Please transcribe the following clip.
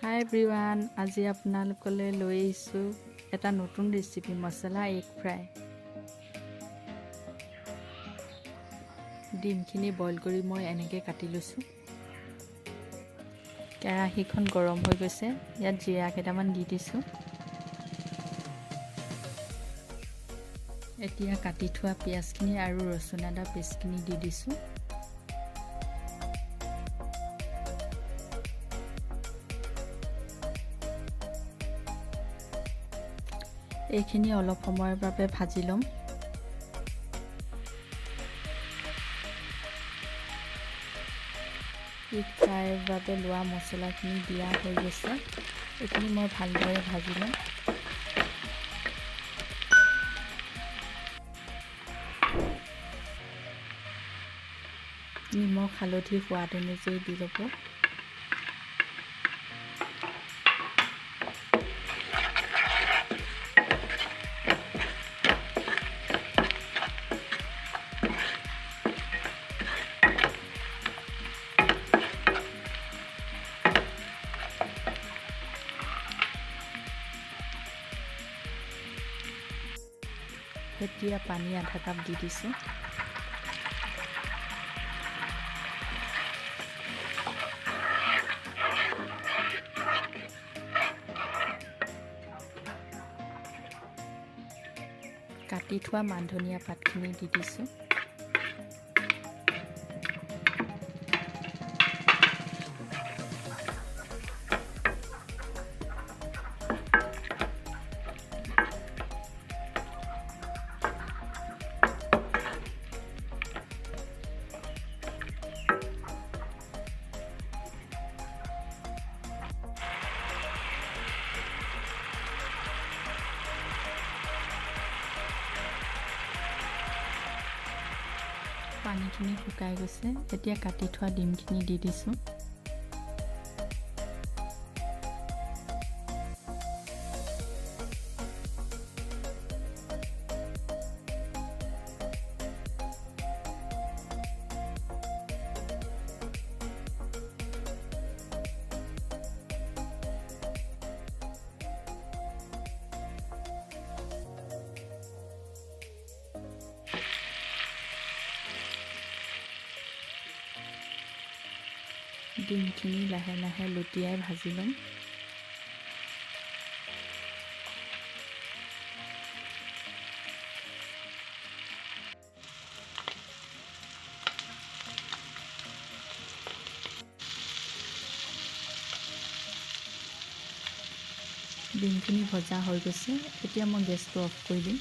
হাই everyone, আজি আপোনালোকলৈ লৈ আহিছোঁ এটা নতুন ৰেচিপি মছলা এগ ফ্ৰাই। ডিমখিনি বইল কৰি মই এনেকৈ কাটি লৈছোঁ। কেৰাহীখন গৰম হৈ গৈছে, ইয়াত জিৰা কেইটামান দি দিছোঁ। এতিয়া কাটি থোৱা পিঁয়াজখিনি আৰু ৰচুন আদা পেষ্টখিনি দি দিছোঁ। এইখিনি অলপ সময়ৰ বাবে ভাজি ল'ম। এগ ফ্ৰাইৰ বাবে লোৱা মছলাখিনি দিয়া হৈ গৈছে। এইখিনি মই ভালদৰে ভাজি ল'ম। নিমখ হালধি সোৱাদ অনুযায়ী দি ল'ব। এতিয়া পানী আধা কাপ দি দিছোঁ। কাটি থোৱা মান ধনিয়া পাতখিনি দি দিছোঁ। পানীখিনি শুকাই গৈছে, এতিয়া কাটি থোৱা ডিমখিনি দি দিছোঁ। ডিমখিনি লাহে লাহে লুটিয়াই ভাজি ল'ম। ডিমখিনি ভজা হৈ গৈছে, এতিয়া মই গেছটো অফ কৰি দিম।